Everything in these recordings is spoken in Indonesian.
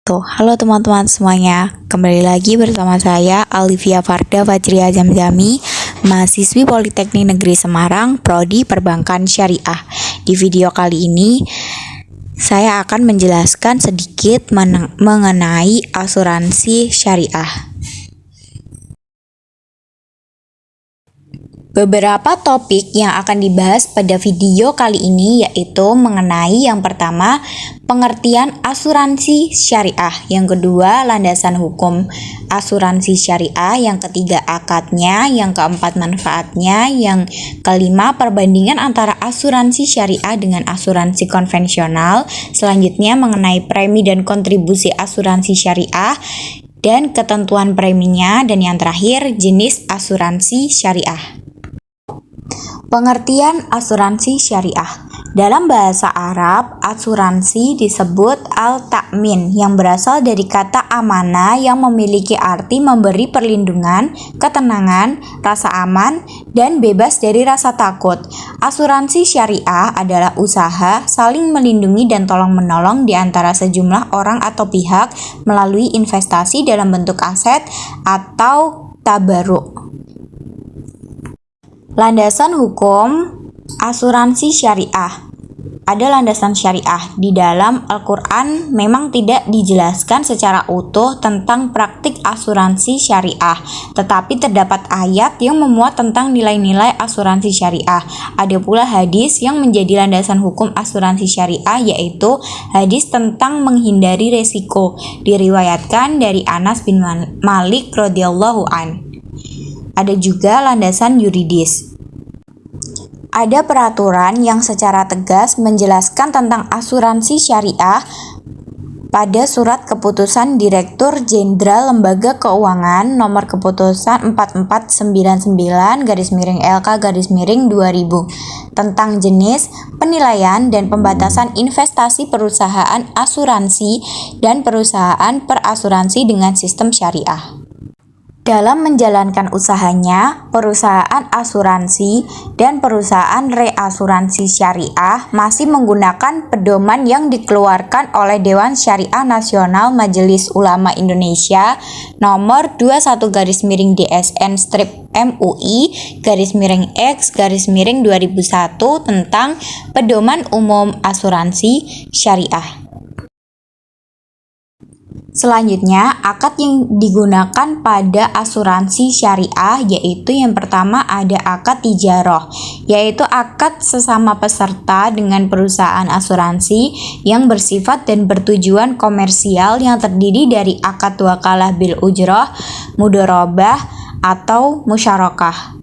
Halo teman-teman semuanya, kembali lagi bersama saya Alivia Farda Fajria Jamzami, mahasiswi Politeknik Negeri Semarang, Prodi Perbankan Syariah. Di video kali ini, saya akan menjelaskan sedikit mengenai asuransi syariah. Beberapa topik yang akan dibahas pada video kali ini yaitu mengenai yang pertama, pengertian asuransi syariah, yang kedua, landasan hukum asuransi syariah, yang ketiga, akadnya, yang keempat, manfaatnya, yang kelima, perbandingan antara asuransi syariah dengan asuransi konvensional, selanjutnya mengenai premi dan kontribusi asuransi syariah, dan ketentuan preminya, dan yang terakhir, jenis asuransi syariah. Pengertian asuransi syariah. Dalam bahasa Arab, asuransi disebut al-ta'min yang berasal dari kata amanah yang memiliki arti memberi perlindungan, ketenangan, rasa aman, dan bebas dari rasa takut. Asuransi syariah adalah usaha saling melindungi dan tolong-menolong di antara sejumlah orang atau pihak melalui investasi dalam bentuk aset atau tabaruk. Landasan hukum asuransi syariah. Ada landasan syariah di dalam Al-Quran. Memang tidak dijelaskan secara utuh tentang praktik asuransi syariah, tetapi terdapat ayat yang memuat tentang nilai-nilai asuransi syariah. Ada pula hadis yang menjadi landasan hukum asuransi syariah, yaitu hadis tentang menghindari resiko, diriwayatkan dari Anas bin Malik radhiyallahu an. Ada juga landasan yuridis. Ada peraturan yang secara tegas menjelaskan tentang asuransi syariah pada surat keputusan Direktur Jenderal Lembaga Keuangan nomor keputusan 4499/LK/2000 tentang jenis, penilaian, dan pembatasan investasi perusahaan asuransi dan perusahaan perasuransi dengan sistem syariah. Dalam menjalankan usahanya, perusahaan asuransi dan perusahaan reasuransi syariah masih menggunakan pedoman yang dikeluarkan oleh Dewan Syariah Nasional Majelis Ulama Indonesia nomor 21-MUI-X-2001 tentang pedoman umum asuransi syariah. Selanjutnya, akad yang digunakan pada asuransi syariah yaitu yang pertama ada akad tijarah, yaitu akad sesama peserta dengan perusahaan asuransi yang bersifat dan bertujuan komersial yang terdiri dari akad wakalah bil ujrah, mudharabah, atau musyarakah.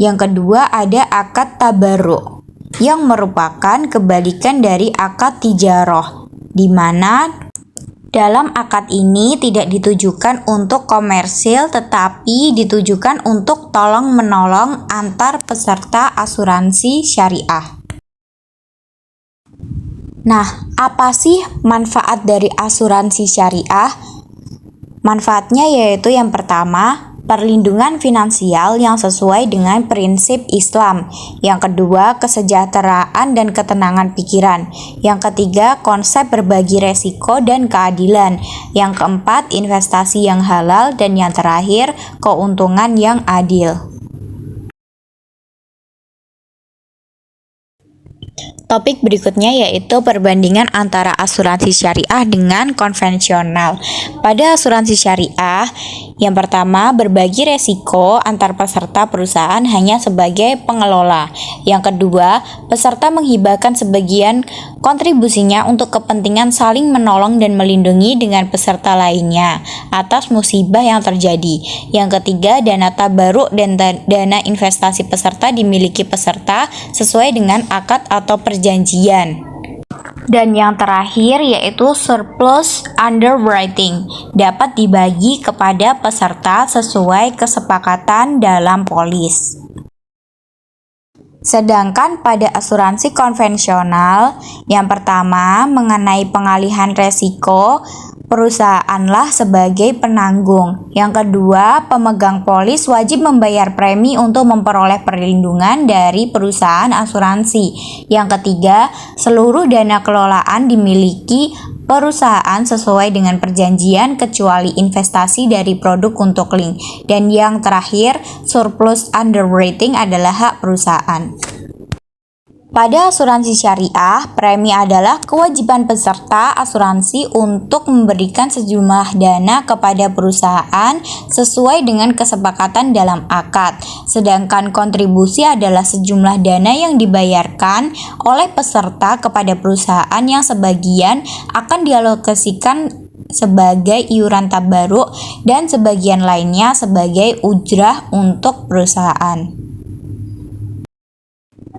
Yang kedua ada akad tabarruk yang merupakan kebalikan dari akad tijarah, di mana dalam akad ini tidak ditujukan untuk komersil tetapi ditujukan untuk tolong-menolong antar peserta asuransi syariah. Nah, apa sih manfaat dari asuransi syariah? Manfaatnya yaitu yang pertama, perlindungan finansial yang sesuai dengan prinsip Islam. Yang kedua, kesejahteraan dan ketenangan pikiran. Yang ketiga, konsep berbagi resiko dan keadilan. Yang keempat, investasi yang halal. Dan yang terakhir, keuntungan yang adil. Topik berikutnya yaitu perbandingan antara asuransi syariah dengan konvensional. Pada asuransi syariah, yang pertama, berbagi resiko antar peserta perusahaan hanya sebagai pengelola. Yang kedua, peserta menghibahkan sebagian kontribusinya untuk kepentingan saling menolong dan melindungi dengan peserta lainnya atas musibah yang terjadi. Yang ketiga, dana tabarruk dan dana investasi peserta dimiliki peserta sesuai dengan akad atau perjanjian. Dan yang terakhir yaitu surplus underwriting, dapat dibagi kepada peserta sesuai kesepakatan dalam polis. Sedangkan pada asuransi konvensional, yang pertama mengenai pengalihan resiko, perusahaanlah sebagai penanggung. Yang kedua, pemegang polis wajib membayar premi untuk memperoleh perlindungan dari perusahaan asuransi. Yang ketiga, seluruh dana kelolaan dimiliki perusahaan sesuai dengan perjanjian kecuali investasi dari produk untuk link. Dan yang terakhir, surplus underwriting adalah hak perusahaan. Pada asuransi syariah, premi adalah kewajiban peserta asuransi untuk memberikan sejumlah dana kepada perusahaan sesuai dengan kesepakatan dalam akad. Sedangkan kontribusi adalah sejumlah dana yang dibayarkan oleh peserta kepada perusahaan yang sebagian akan dialokasikan sebagai iuran tabaruk dan sebagian lainnya sebagai ujrah untuk perusahaan.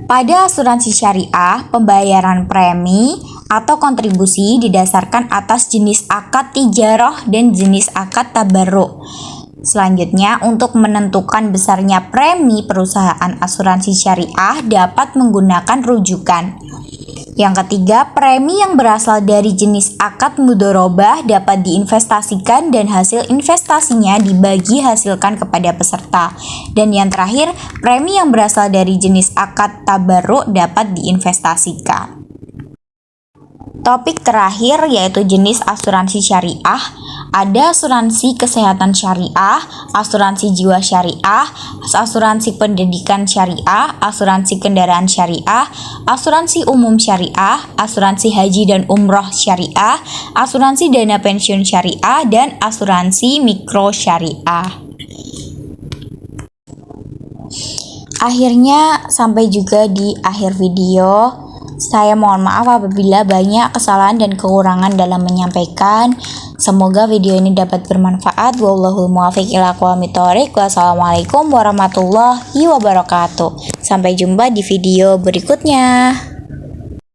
Pada asuransi syariah, pembayaran premi atau kontribusi didasarkan atas jenis akad tijarah dan jenis akad tabarruk. Selanjutnya, untuk menentukan besarnya premi, perusahaan asuransi syariah dapat menggunakan rujukan. Yang ketiga, premi yang berasal dari jenis akad mudharabah dapat diinvestasikan dan hasil investasinya dibagi hasilkan kepada peserta. Dan yang terakhir, premi yang berasal dari jenis akad tabarruk dapat diinvestasikan. Topik terakhir yaitu jenis asuransi syariah. Ada asuransi kesehatan syariah, asuransi jiwa syariah, asuransi pendidikan syariah, asuransi kendaraan syariah, asuransi umum syariah, asuransi haji dan umroh syariah, asuransi dana pensiun syariah, dan asuransi mikro syariah. Akhirnya sampai juga di akhir video. Saya mohon maaf apabila banyak kesalahan dan kekurangan dalam menyampaikan. Semoga video ini dapat bermanfaat. Wallahul muwaffiq ila aqwamit thoriq. Wassalamualaikum warahmatullahi wabarakatuh. Sampai jumpa di video berikutnya.